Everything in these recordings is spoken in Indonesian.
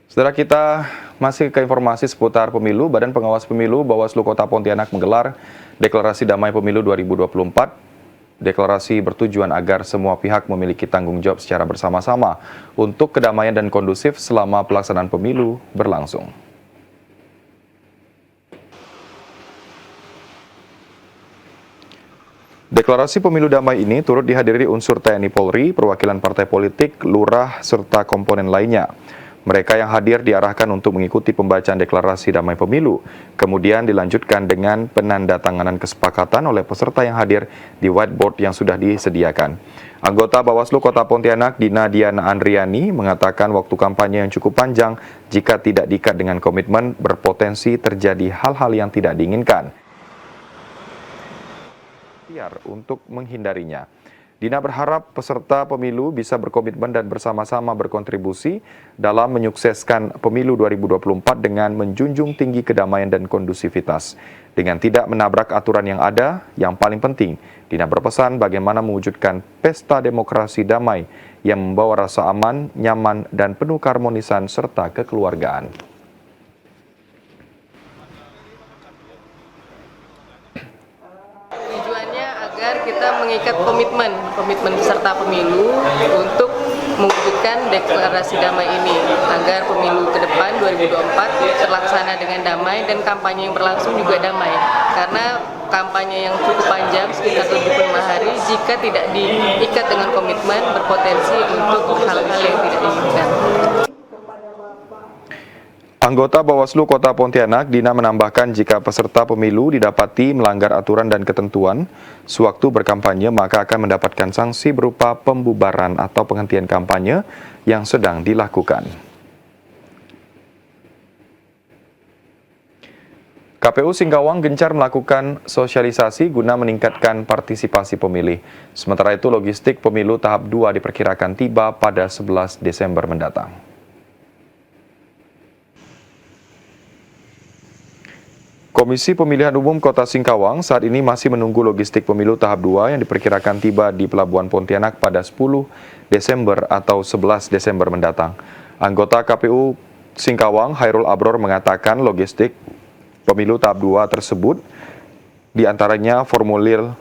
Saudara kita masih ke informasi seputar pemilu. Badan Pengawas Pemilu Bawaslu Kota Pontianak menggelar Deklarasi Damai Pemilu 2024. Deklarasi bertujuan agar semua pihak memiliki tanggung jawab secara bersama-sama untuk kedamaian dan kondusif selama pelaksanaan pemilu berlangsung. Deklarasi pemilu damai ini turut dihadiri unsur TNI Polri, perwakilan partai politik, lurah, serta komponen lainnya. Mereka yang hadir diarahkan untuk mengikuti pembacaan deklarasi damai pemilu, kemudian dilanjutkan dengan penandatanganan kesepakatan oleh peserta yang hadir di whiteboard yang sudah disediakan. Anggota Bawaslu Kota Pontianak, Dina Diana Andriani, mengatakan waktu kampanye yang cukup panjang jika tidak diikat dengan komitmen berpotensi terjadi hal-hal yang tidak diinginkan. Untuk menghindarinya, Dina berharap peserta pemilu bisa berkomitmen dan bersama-sama berkontribusi dalam menyukseskan pemilu 2024 dengan menjunjung tinggi kedamaian dan kondusivitas. Dengan tidak menabrak aturan yang ada, yang paling penting, Dina berpesan bagaimana mewujudkan pesta demokrasi damai yang membawa rasa aman, nyaman, dan penuh keharmonisan serta kekeluargaan. Agar kita mengikat komitmen peserta pemilu untuk mewujudkan deklarasi damai ini agar pemilu ke depan 2024 terlaksana dengan damai dan kampanye yang berlangsung juga damai, karena kampanye yang cukup panjang sekitar 75 hari jika tidak diikat dengan komitmen berpotensi untuk hal-hal yang tidak diinginkan. Anggota Bawaslu Kota Pontianak, Dina menambahkan jika peserta pemilu didapati melanggar aturan dan ketentuan sewaktu berkampanye, maka akan mendapatkan sanksi berupa pembubaran atau penghentian kampanye yang sedang dilakukan. KPU Singkawang gencar melakukan sosialisasi guna meningkatkan partisipasi pemilih. Sementara itu, logistik pemilu tahap 2 diperkirakan tiba pada 11 Desember mendatang. Komisi Pemilihan Umum Kota Singkawang saat ini masih menunggu logistik pemilu tahap 2 yang diperkirakan tiba di Pelabuhan Pontianak pada 10 Desember atau 11 Desember mendatang. Anggota KPU Singkawang, Hairul Abror, mengatakan logistik pemilu tahap 2 tersebut diantaranya formulir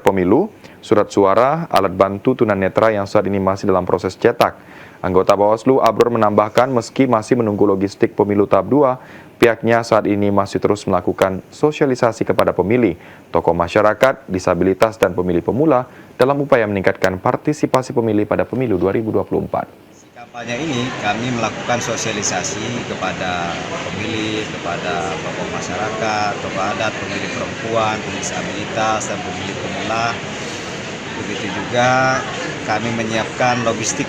pemilu, surat suara, alat bantu tunanetra yang saat ini masih dalam proses cetak. Anggota Bawaslu Abror menambahkan meski masih menunggu logistik pemilu tahap 2, pihaknya saat ini masih terus melakukan sosialisasi kepada pemilih, tokoh masyarakat, disabilitas, dan pemilih pemula dalam upaya meningkatkan partisipasi pemilih pada pemilu 2024. Kampanye ini kami melakukan sosialisasi kepada pemilih, kepada tokoh masyarakat, tokoh adat, pemilih perempuan, pemilih disabilitas, dan pemilih pemula. Begitu juga kami menyiapkan logistik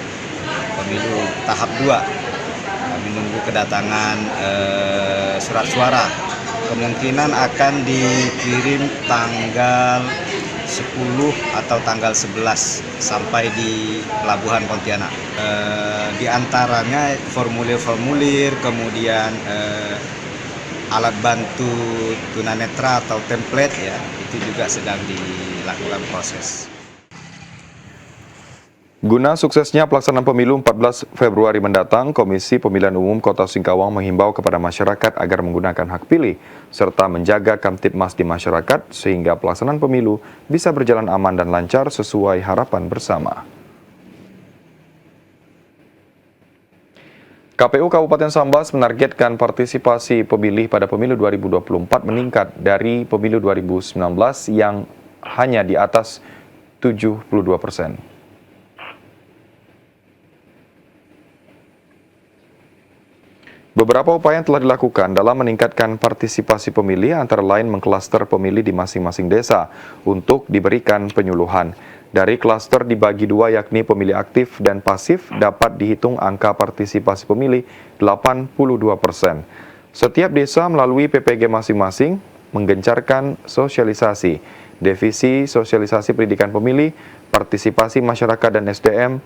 pemilu tahap 2. Kami menunggu kedatangan surat suara. Kemungkinan akan dikirim tanggal 10 atau tanggal 11 sampai di Pelabuhan Pontianak. Di antaranya formulir-formulir, kemudian alat bantu tunanetra atau template, ya, itu juga sedang dilakukan proses. Guna suksesnya pelaksanaan pemilu 14 Februari mendatang, Komisi Pemilihan Umum Kota Singkawang menghimbau kepada masyarakat agar menggunakan hak pilih serta menjaga Kamtibmas di masyarakat sehingga pelaksanaan pemilu bisa berjalan aman dan lancar sesuai harapan bersama. KPU Kabupaten Sambas menargetkan partisipasi pemilih pada pemilu 2024 meningkat dari pemilu 2019 yang hanya di atas 72%. Beberapa upaya yang telah dilakukan dalam meningkatkan partisipasi pemilih antara lain mengklaster pemilih di masing-masing desa untuk diberikan penyuluhan. Dari klaster dibagi dua yakni pemilih aktif dan pasif dapat dihitung angka partisipasi pemilih 82%. Setiap desa melalui PPG masing-masing menggencarkan sosialisasi, divisi sosialisasi pendidikan pemilih, partisipasi masyarakat dan SDM,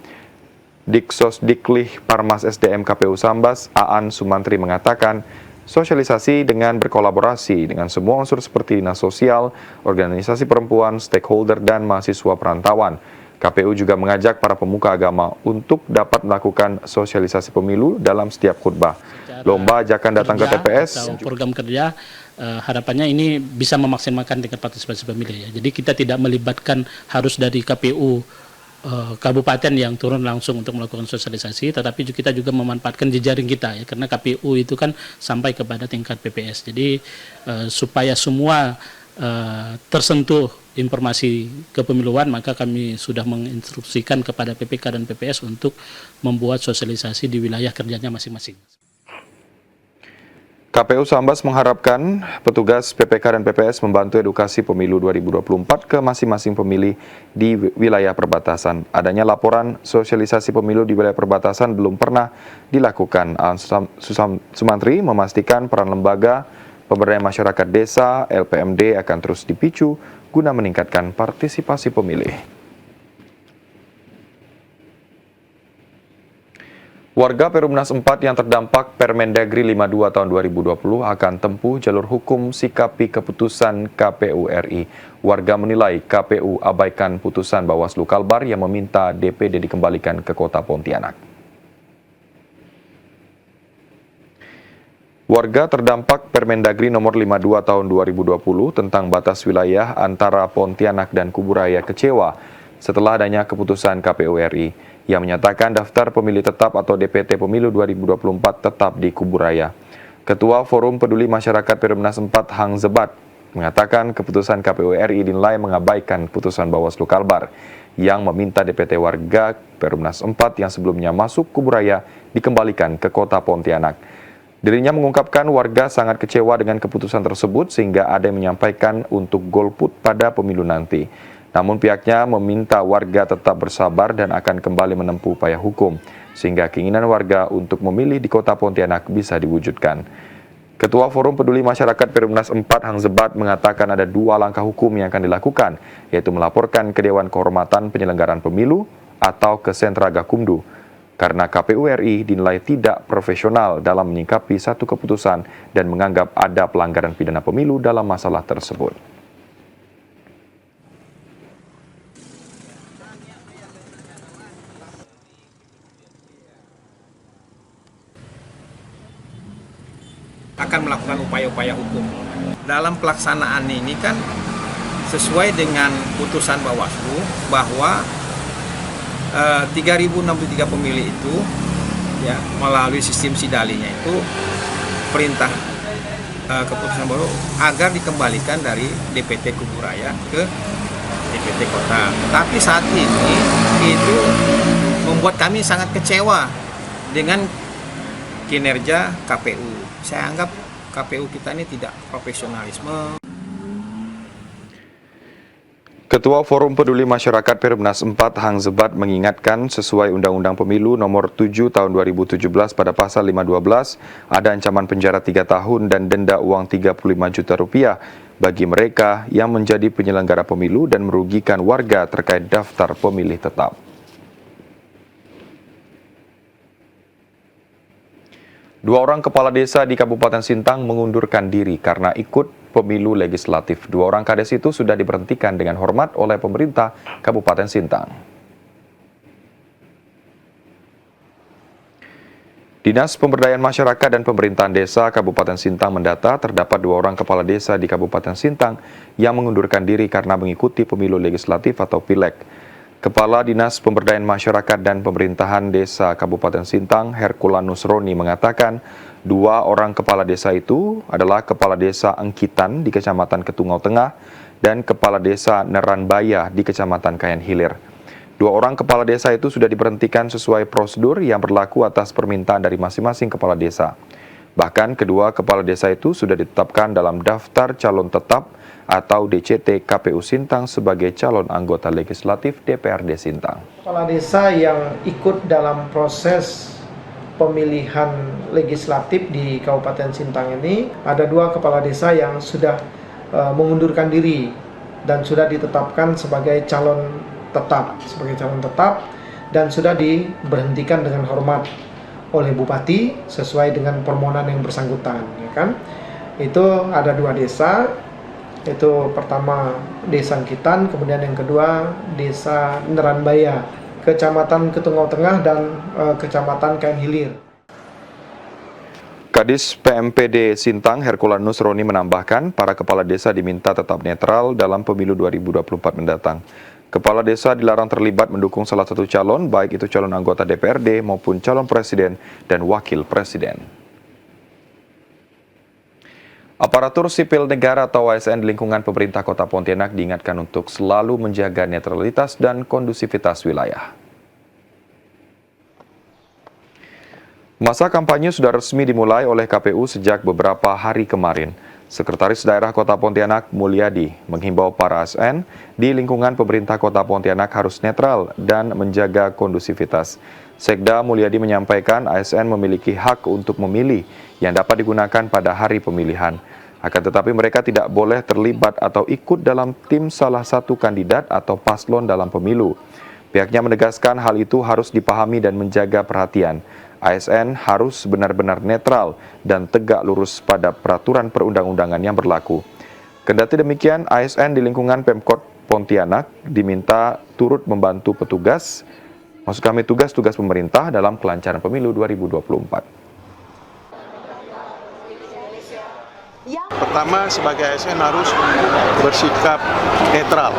Diksosdiklih Parmas SDM KPU Sambas, Aan Sumantri mengatakan, sosialisasi dengan berkolaborasi dengan semua unsur seperti dinas sosial, organisasi perempuan, stakeholder, dan mahasiswa perantauan. KPU juga mengajak para pemuka agama untuk dapat melakukan sosialisasi pemilu dalam setiap khutbah. Lomba ajakan datang ke TPS atau program kerja, harapannya ini bisa memaksimalkan tingkat partisipasi pemilih ya. Jadi kita tidak melibatkan harus dari KPU kabupaten yang turun langsung untuk melakukan sosialisasi, tetapi kita juga memanfaatkan jejaring kita ya, karena KPU itu kan sampai kepada tingkat PPS. Jadi supaya semua tersentuh informasi kepemiluan, maka kami sudah menginstruksikan kepada PPK dan PPS untuk membuat sosialisasi di wilayah kerjanya masing-masing. KPU Sambas mengharapkan petugas PPK dan PPS membantu edukasi pemilu 2024 ke masing-masing pemilih di wilayah perbatasan. Adanya laporan sosialisasi pemilu di wilayah perbatasan belum pernah dilakukan. Sumantri memastikan peran lembaga pemberdayaan masyarakat desa LPMD akan terus dipicu guna meningkatkan partisipasi pemilih. Warga Perumnas 4 yang terdampak Permendagri 52 tahun 2020 akan tempuh jalur hukum sikapi keputusan KPU RI. Warga menilai KPU abaikan putusan Bawaslu Kalbar yang meminta DPD dikembalikan ke Kota Pontianak. Warga terdampak Permendagri nomor 52 tahun 2020 tentang batas wilayah antara Pontianak dan Kuburaya kecewa setelah adanya keputusan KPU RI yang menyatakan daftar pemilih tetap atau DPT Pemilu 2024 tetap di Kuburaya. Ketua Forum Peduli Masyarakat Perumnas 4 Hang Zebat mengatakan keputusan KPU RI dinilai mengabaikan putusan Bawaslu Kalbar yang meminta DPT warga Perumnas 4 yang sebelumnya masuk Kuburaya dikembalikan ke Kota Pontianak. Dirinya mengungkapkan warga sangat kecewa dengan keputusan tersebut sehingga ada yang menyampaikan untuk golput pada pemilu nanti. Namun pihaknya meminta warga tetap bersabar dan akan kembali menempuh upaya hukum, sehingga keinginan warga untuk memilih di Kota Pontianak bisa diwujudkan. Ketua Forum Peduli Masyarakat Perumnas 4 Hang Zebat mengatakan ada 2 langkah hukum yang akan dilakukan, yaitu melaporkan ke Dewan Kehormatan Penyelenggaraan Pemilu atau ke Sentra Gakumdu, karena KPU RI dinilai tidak profesional dalam menyikapi satu keputusan dan menganggap ada pelanggaran pidana pemilu dalam masalah tersebut. Akan melakukan upaya-upaya hukum. Dalam pelaksanaan ini kan sesuai dengan putusan Bawaslu bahwa 3.063 pemilih itu ya melalui sistem sidalinya itu perintah keputusan baru agar dikembalikan dari DPT Kuburaya ke DPT Kota. Tapi saat ini itu membuat kami sangat kecewa dengan kinerja KPU. Saya anggap KPU kita ini tidak profesionalisme. Ketua Forum Peduli Masyarakat Perumnas 4 Hang Zebat mengingatkan sesuai Undang-Undang Pemilu nomor 7 tahun 2017 pada pasal 512 ada ancaman penjara 3 tahun dan denda uang 35 juta rupiah bagi mereka yang menjadi penyelenggara pemilu dan merugikan warga terkait daftar pemilih tetap. Dua orang kepala desa di Kabupaten Sintang mengundurkan diri karena ikut pemilu legislatif. 2 orang kades itu sudah diberhentikan dengan hormat oleh pemerintah Kabupaten Sintang. Dinas Pemberdayaan Masyarakat dan Pemerintahan Desa Kabupaten Sintang mendata terdapat 2 orang kepala desa di Kabupaten Sintang yang mengundurkan diri karena mengikuti pemilu legislatif atau pileg. Kepala Dinas Pemberdayaan Masyarakat dan Pemerintahan Desa Kabupaten Sintang, Herculanus Roni mengatakan 2 orang kepala desa itu adalah Kepala Desa Engkitan di Kecamatan Ketungau Tengah dan Kepala Desa Neranbaya di Kecamatan Kayan Hilir. 2 orang kepala desa itu sudah diberhentikan sesuai prosedur yang berlaku atas permintaan dari masing-masing kepala desa. Bahkan kedua kepala desa itu sudah ditetapkan dalam daftar calon tetap atau DCT KPU Sintang sebagai calon anggota legislatif DPRD Sintang. Kepala desa yang ikut dalam proses pemilihan legislatif di Kabupaten Sintang ini, ada 2 kepala desa yang sudah mengundurkan diri dan sudah ditetapkan sebagai calon tetap, dan sudah diberhentikan dengan hormat oleh Bupati sesuai dengan permohonan yang bersangkutan, ya kan? Itu ada 2 desa. Itu pertama Desa Angkitan, kemudian yang kedua Desa Neranbaya, Kecamatan Ketungau Tengah dan Kecamatan Kain Hilir. Kadis PMPD Sintang Herculanus Roni menambahkan para kepala desa diminta tetap netral dalam pemilu 2024 mendatang. Kepala desa dilarang terlibat mendukung salah satu calon, baik itu calon anggota DPRD maupun calon presiden dan wakil presiden. Aparatur sipil negara atau ASN di lingkungan pemerintah Kota Pontianak diingatkan untuk selalu menjaga netralitas dan kondusivitas wilayah. Masa kampanye sudah resmi dimulai oleh KPU sejak beberapa hari kemarin. Sekretaris Daerah Kota Pontianak Mulyadi menghimbau para ASN di lingkungan pemerintah Kota Pontianak harus netral dan menjaga kondusivitas. Sekda Mulyadi menyampaikan ASN memiliki hak untuk memilih yang dapat digunakan pada hari pemilihan. Akan tetapi mereka tidak boleh terlibat atau ikut dalam tim salah satu kandidat atau paslon dalam pemilu. Pihaknya menegaskan hal itu harus dipahami dan menjaga perhatian. ASN harus benar-benar netral dan tegak lurus pada peraturan perundang-undangan yang berlaku. Kendati demikian, ASN di lingkungan Pemkot Pontianak diminta turut membantu petugas, maksud kami tugas-tugas pemerintah dalam kelancaran pemilu 2024. Pertama, sebagai ASN harus bersikap netral,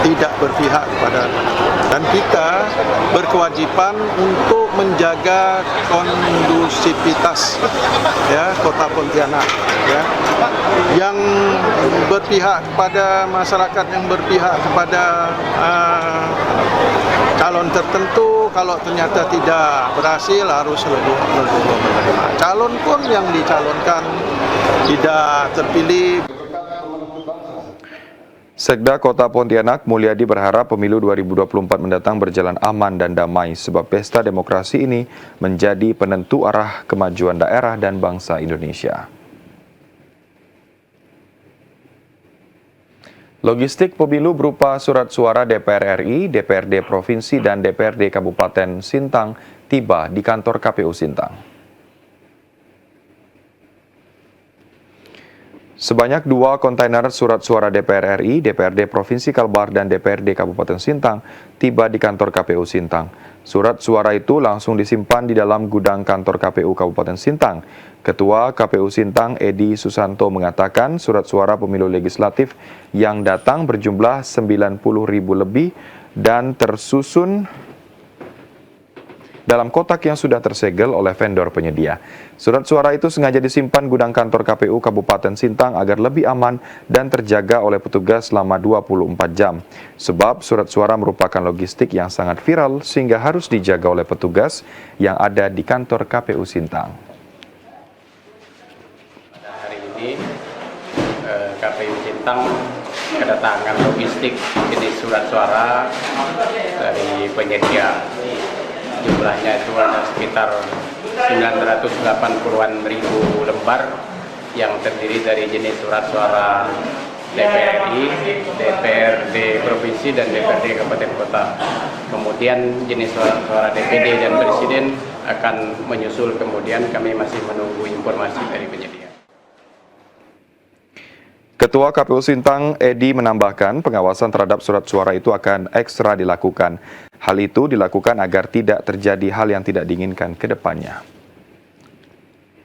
tidak berpihak kepada, dan kita berkewajiban untuk menjaga kondusivitas ya Kota Pontianak ya. Yang berpihak kepada masyarakat, yang berpihak kepada calon tertentu, kalau ternyata tidak berhasil harus lebih menerima. Calon pun yang dicalonkan tidak terpilih. Sekda Kota Pontianak Mulyadi berharap pemilu 2024 mendatang berjalan aman dan damai sebab pesta demokrasi ini menjadi penentu arah kemajuan daerah dan bangsa Indonesia. Logistik pemilu berupa surat suara DPR RI, DPRD Provinsi, dan DPRD Kabupaten Sintang tiba di kantor KPU Sintang. Sebanyak 2 kontainer surat suara DPR RI, DPRD Provinsi Kalbar, dan DPRD Kabupaten Sintang tiba di kantor KPU Sintang. Surat suara itu langsung disimpan di dalam gudang kantor KPU Kabupaten Sintang. Ketua KPU Sintang, Edi Susanto, mengatakan surat suara pemilu legislatif yang datang berjumlah 90.000 lebih dan tersusun dalam kotak yang sudah tersegel oleh vendor penyedia. Surat suara itu sengaja disimpan gudang kantor KPU Kabupaten Sintang agar lebih aman dan terjaga oleh petugas selama 24 jam. Sebab surat suara merupakan logistik yang sangat viral sehingga harus dijaga oleh petugas yang ada di kantor KPU Sintang. Pada hari ini KPU Sintang kedatangan logistik jenis surat suara dari penyedia. Jumlahnya itu ada sekitar 980-an ribu lembar yang terdiri dari jenis surat suara DPRI, DPRD Provinsi, dan DPRD Kabupaten Kota. Kemudian jenis surat suara DPD dan Presiden akan menyusul, kemudian kami masih menunggu informasi dari penyedia. Ketua KPU Sintang, Edi, menambahkan pengawasan terhadap surat suara itu akan ekstra dilakukan. Hal itu dilakukan agar tidak terjadi hal yang tidak diinginkan ke depannya.